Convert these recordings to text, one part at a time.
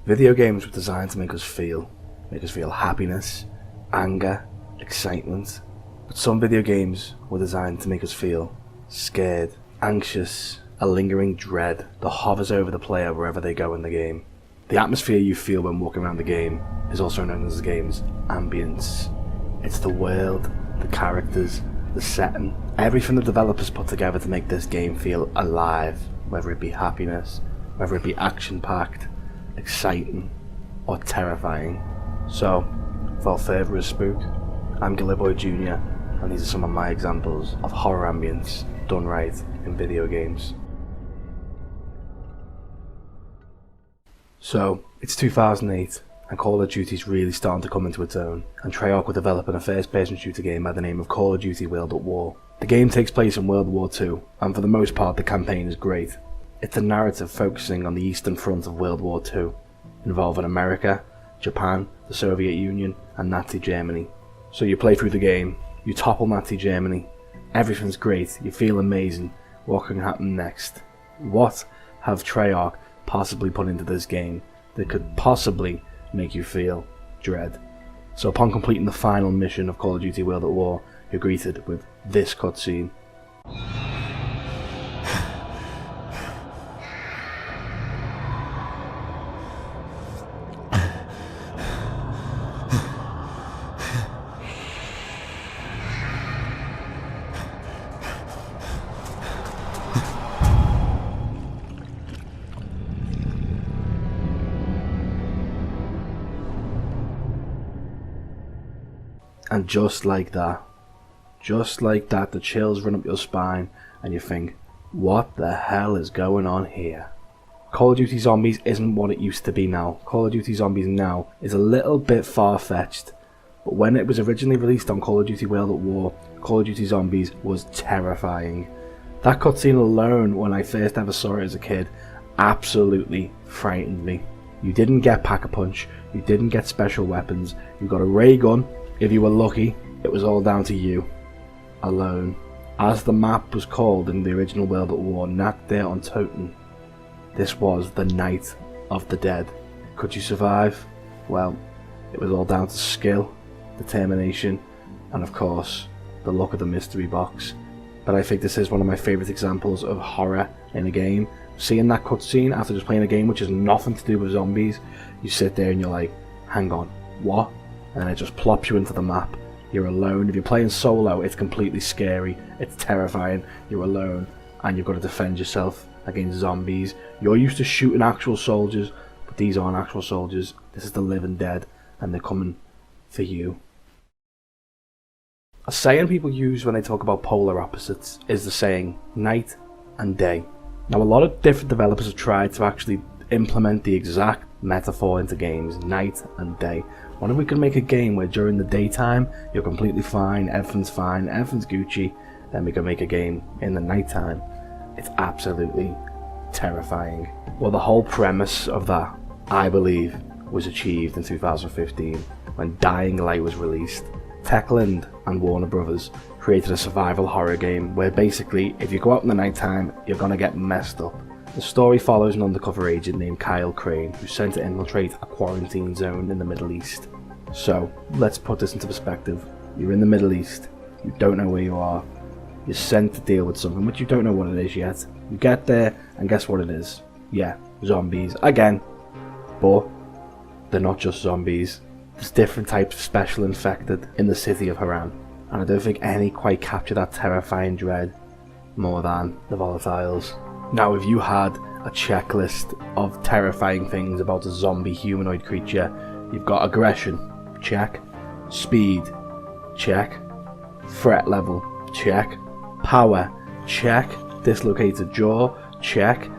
Video games were designed to make us feel happiness, anger, excitement. But some video games were designed to make us feel scared, anxious, a lingering dread that hovers over the player wherever they go in the game. The atmosphere you feel when walking around the game is also known as the game's ambience. It's the world, the characters, the setting, everything the developers put together to make this game feel alive, whether it be happiness, whether it be action-packed, exciting, or terrifying. So, without further ado, I'm Gilloboijr Jr., and these are some of my examples of horror ambience done right in video games. So, it's 2008, and Call of Duty's really starting to come into its own, and Treyarch were developing a first-person shooter game by the name of Call of Duty World at War. The game takes place in World War II, and for the most part the campaign is great. It's a narrative focusing on the Eastern Front of World War II, involving America, Japan, the Soviet Union, and Nazi Germany. So you play through the game, you topple Nazi Germany, everything's great, you feel amazing. What can happen next? What have Treyarch possibly put into this game that could possibly make you feel dread? So upon completing the final mission of Call of Duty World at War, you're greeted with this cutscene. And just like that, the chills run up your spine and you think, what the hell is going on here? Call of Duty Zombies isn't what it used to be now. Call of Duty Zombies now is a little bit far-fetched, but when it was originally released on Call of Duty World at War, Call of Duty Zombies was terrifying. That cutscene alone, when I first ever saw it as a kid, absolutely frightened me. You didn't get Pack-a-Punch, you didn't get special weapons, you got a ray gun. If you were lucky, it was all down to you, alone. As the map was called in the original World at War, Nacht der Untoten, this was the Night of the Dead. Could you survive? Well, it was all down to skill, determination, and of course, the luck of the mystery box. But I think this is one of my favourite examples of horror in a game. Seeing that cutscene after just playing a game which has nothing to do with zombies, you sit there and you're like, hang on, what? And it just plops you into the map. You're alone. If you're playing solo, it's completely scary, it's terrifying. You're alone and you've got to defend yourself against zombies. You're used to shooting actual soldiers, but these aren't actual soldiers. This is the living dead, and they're coming for you. A saying people use when they talk about polar opposites is the saying night and day. Now, a lot of different developers have tried to actually implement the exact metaphor into games, night and day. What if we could make a game where during the daytime you're completely fine, everything's Gucci, then we could make a game in the nighttime. It's absolutely terrifying. Well, the whole premise of that, I believe, was achieved in 2015 when Dying Light was released. Techland and Warner Brothers created a survival horror game where basically if you go out in the nighttime you're gonna get messed up. The story follows an undercover agent named Kyle Crane who's sent to infiltrate a quarantine zone in the Middle East. So, let's put this into perspective. You're in the Middle East, you don't know where you are, you're sent to deal with something which you don't know what it is yet. You get there and guess what it is? Yeah, zombies again. But they're not just zombies. There's different types of special infected in the city of Haran, and I don't think any quite capture that terrifying dread more than the volatiles. Now, if you had a checklist of terrifying things about a zombie humanoid creature, you've got aggression, check. Speed, check. Threat level, check. Power, check. Dislocated jaw, check.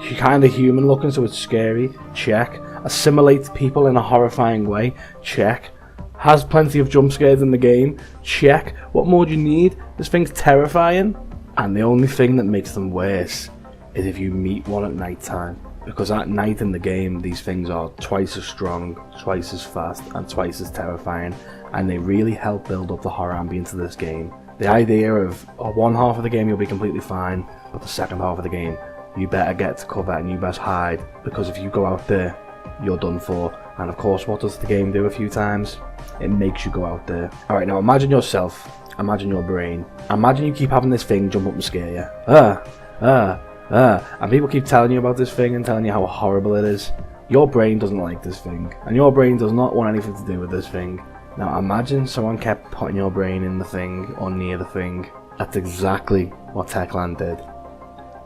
Kinda human looking so it's scary, check. Assimilates people in a horrifying way, check. Has plenty of jump scares in the game, check. What more do you need? This thing's terrifying. And the only thing that makes them worse is if you meet one at night time, because at night in the game these things are twice as strong, twice as fast, and twice as terrifying, and they really help build up the horror ambience of this game. The idea of one half of the game you'll be completely fine, but the second half of the game you better get to cover and you best hide, because if you go out there you're done for. And of course, what does the game do a few times? It makes you go out there. Alright, now imagine yourself, imagine your brain. Imagine you keep having this thing jump up and scare you. And people keep telling you about this thing and telling you how horrible it is. Your brain doesn't like this thing, and your brain does not want anything to do with this thing. Now imagine someone kept putting your brain in the thing or near the thing. That's exactly what Techland did.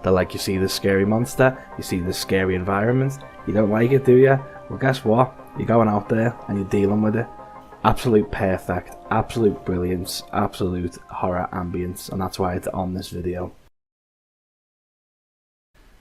They're like, you see this scary monster, you see this scary environment, you don't like it, do you? Well, guess what? You're going out there and you're dealing with it. Absolute perfect, absolute brilliance, absolute horror ambience, and that's why it's on this video.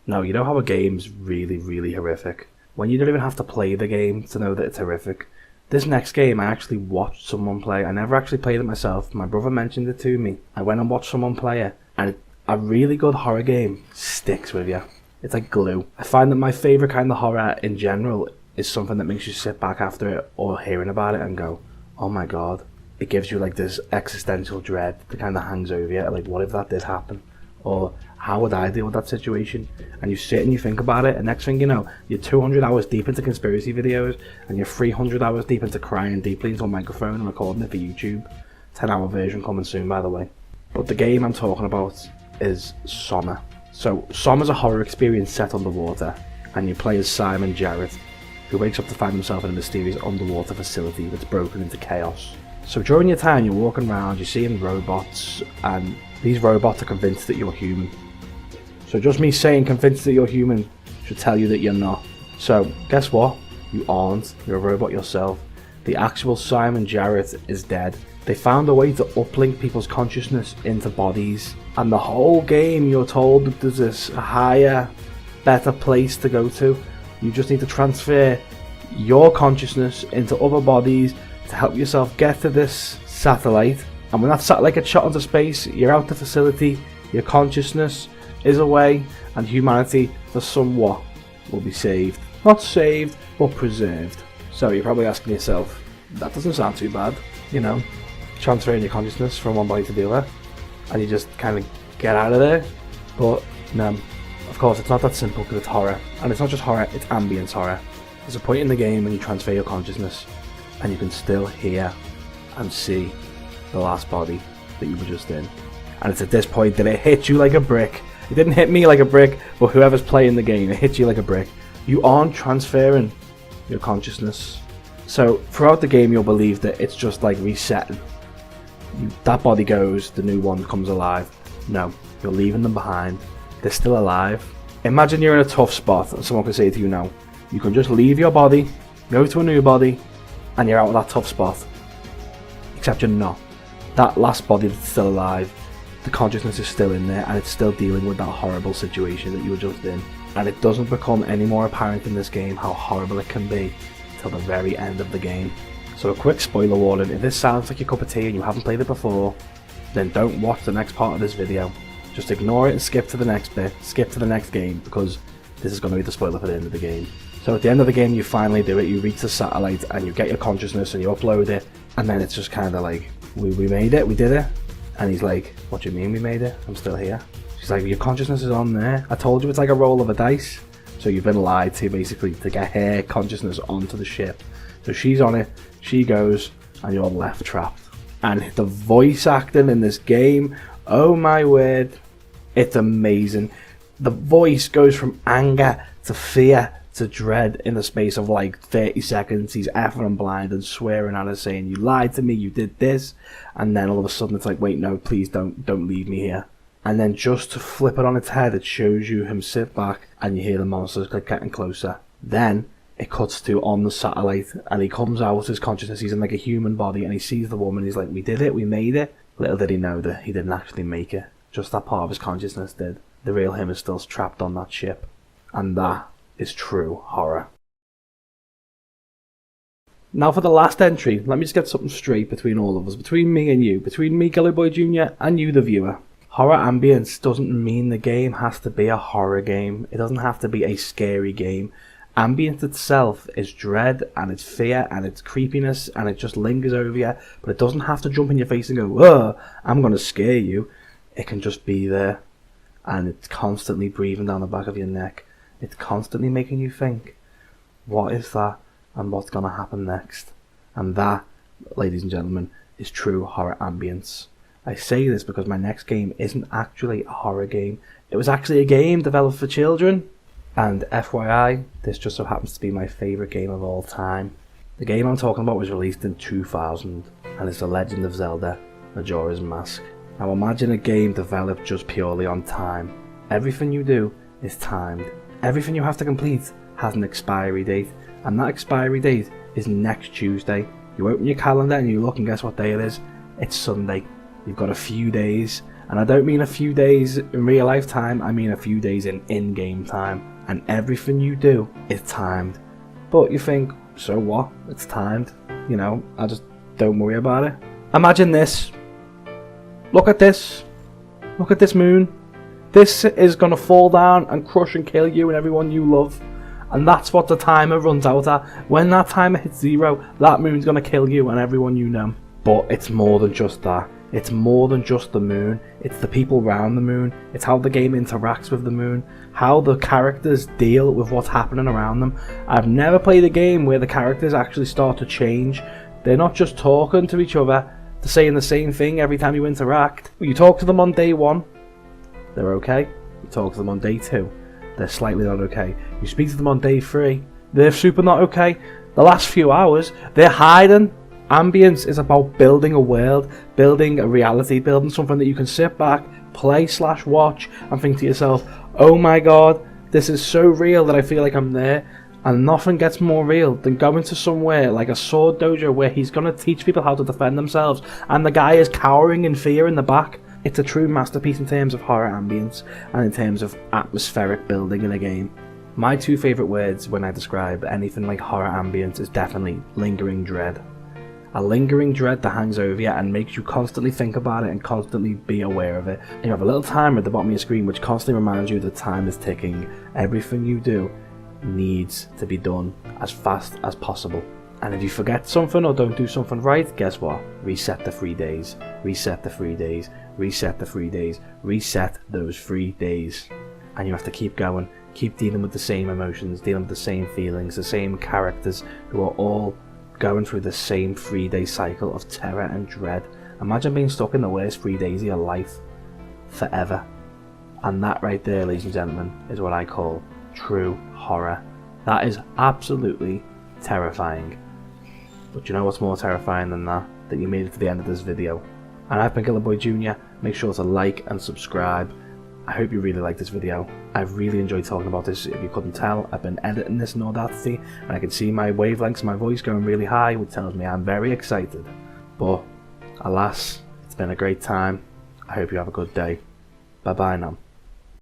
Now, you know how a game's really, really horrific? When you don't even have to play the game to know that it's horrific. This next game I actually watched someone play. I never actually played it myself. My brother mentioned it to me. I went and watched someone play it, and a really good horror game sticks with you. It's like glue. I find that my favourite kind of horror in general is something that makes you sit back after it or hearing about it and go, oh my god. It gives you like this existential dread that kind of hangs over you. Like, what if that did happen? Or how would I deal with that situation? And you sit and you think about it, and next thing you know, you're 200 hours deep into conspiracy videos, and you're 300 hours deep into crying deeply into a microphone and recording it for YouTube. 10-hour version coming soon, by the way. But the game I'm talking about is SOMA. So SOMA is a horror experience set underwater, and you play as Simon Jarrett, who wakes up to find himself in a mysterious underwater facility that's broken into chaos. So during your time, you're walking around, you're seeing robots, and these robots are convinced that you're human. So just me saying convinced that you're human should tell you that you're not. So guess what? You aren't. You're a robot yourself. The actual Simon Jarrett is dead. They found a way to uplink people's consciousness into bodies, and the whole game you're told that there's this higher, better place to go to. You just need to transfer your consciousness into other bodies to help yourself get to this satellite. And when that satellite gets shot into space, you're out the facility, your consciousness is away, and humanity, for somewhat, will be saved. Not saved, but preserved. So you're probably asking yourself, that doesn't sound too bad, you know, transferring your consciousness from one body to the other, and you just kind of get out of there. But no, of course it's not that simple, because it's horror. And it's not just horror, it's ambience horror. There's a point in the game when you transfer your consciousness, and you can still hear and see the last body that you were just in. And it's at this point that it hits you like a brick. It didn't hit me like a brick, but whoever's playing the game, it hits you like a brick. You aren't transferring your consciousness. So throughout the game you'll believe that it's just like resetting. That body goes, the new one comes alive. No, you're leaving them behind. They're still alive. Imagine you're in a tough spot and someone can say to you, no, you can just leave your body, go to a new body, and you're out of that tough spot. Except you're not. That last body that's still alive, the consciousness is still in there, and it's still dealing with that horrible situation that you were just in. And it doesn't become any more apparent in this game how horrible it can be till the very end of the game. So a quick spoiler warning, if this sounds like your cup of tea and you haven't played it before, then don't watch the next part of this video. Just ignore it and skip to the next bit, skip to the next game, because this is going to be the spoiler for the end of the game. So at the end of the game you finally do it, you reach the satellite and you get your consciousness and you upload it, and then it's just kind of like, we made it, we did it. And he's like, what do you mean we made it? I'm still here. She's like, your consciousness is on there. I told you it's like a roll of a dice. So you've been lied to basically to get her consciousness onto the ship. So she's on it, she goes, and you're left trapped. And the voice acting in this game, oh my word, it's amazing. The voice goes from anger to fear to dread in the space of like 30 seconds. He's effing and blind and swearing at her, saying, you lied to me, you did this. And then all of a sudden it's like, wait, no, please don't leave me here. And then just to flip it on its head, it shows you him sit back and you hear the monsters like getting closer. Then it cuts to on the satellite and he comes out, his consciousness, he's in like a human body, and he sees the woman. He's like, we did it, we made it. Little did he know that he didn't actually make it, just that part of his consciousness did. The real him is still trapped on that ship, and that is true horror. Now for the last entry, let me just get something straight between all of us, between me and you, between me, Gilloboijr Jr., and you, the viewer. Horror ambience doesn't mean the game has to be a horror game. It doesn't have to be a scary game. Ambience itself is dread, and it's fear, and it's creepiness, and it just lingers over you, but it doesn't have to jump in your face and go, oh, I'm going to scare you. It can just be there, and it's constantly breathing down the back of your neck. It's constantly making you think. what is that, and what's gonna happen next. And that, ladies and gentlemen, is true horror ambience. I say this because my next game isn't actually a horror game. It was actually a game developed for children. And FYI, this just so happens to be my favourite game of all time. The game I'm talking about was released in 2000, and it's The Legend of Zelda: Majora's Mask. Now imagine a game developed just purely on time. Everything you do is timed. Everything you have to complete has an expiry date, and that expiry date is next Tuesday. You open your calendar and you look, and guess what day it is? It's Sunday. You've got a few days, and I don't mean a few days in real life time, I mean a few days in in-game time, and everything you do is timed. But you think, so what? It's timed. You know, I just don't worry about it. Imagine this. Look at this. Look at this moon. This is gonna fall down and crush and kill you and everyone you love. And that's what the timer runs out at. When that timer hits 0, that moon's gonna kill you and everyone you know. But it's more than just that. It's more than just the moon. It's the people around the moon. It's how the game interacts with the moon. How the characters deal with what's happening around them. I've never played a game where the characters actually start to change. They're not just talking to each other. They're saying the same thing every time you interact. You talk to them on day 1, they're okay. You talk to them on day 2, they're slightly not okay. You speak to them on day 3, they're super not okay. The last few hours, they're hiding. Ambience is about building a world, building a reality, building something that you can sit back, play/watch, and think to yourself, oh my god, this is so real that I feel like I'm there. And nothing gets more real than going to somewhere like a sword dojo where he's going to teach people how to defend themselves, and the guy is cowering in fear in the back. It's a true masterpiece in terms of horror ambience and in terms of atmospheric building in a game. My 2 favourite words when I describe anything like horror ambience is definitely lingering dread. A lingering dread that hangs over you and makes you constantly think about it and constantly be aware of it. And you have a little timer at the bottom of your screen which constantly reminds you that time is ticking. Everything you do needs to be done as fast as possible. And if you forget something or don't do something right, guess what? Reset the 3 days. Reset the 3 days. Reset the 3 days. Reset those 3 days. And you have to keep going. Keep dealing with the same emotions, dealing with the same feelings, the same characters who are all going through the same 3-day cycle of terror and dread. Imagine being stuck in the worst 3 days of your life forever. And that right there, ladies and gentlemen, is what I call true horror. That is absolutely terrifying. But you know what's more terrifying than that? That you made it to the end of this video. And I've been Gilloboijr Jr. Make sure to like and subscribe. I hope you really liked this video. I've really enjoyed talking about this. If you couldn't tell, I've been editing this in Audacity, and I can see my wavelengths, my voice going really high, which tells me I'm very excited. But alas, it's been a great time. I hope you have a good day. Bye bye now.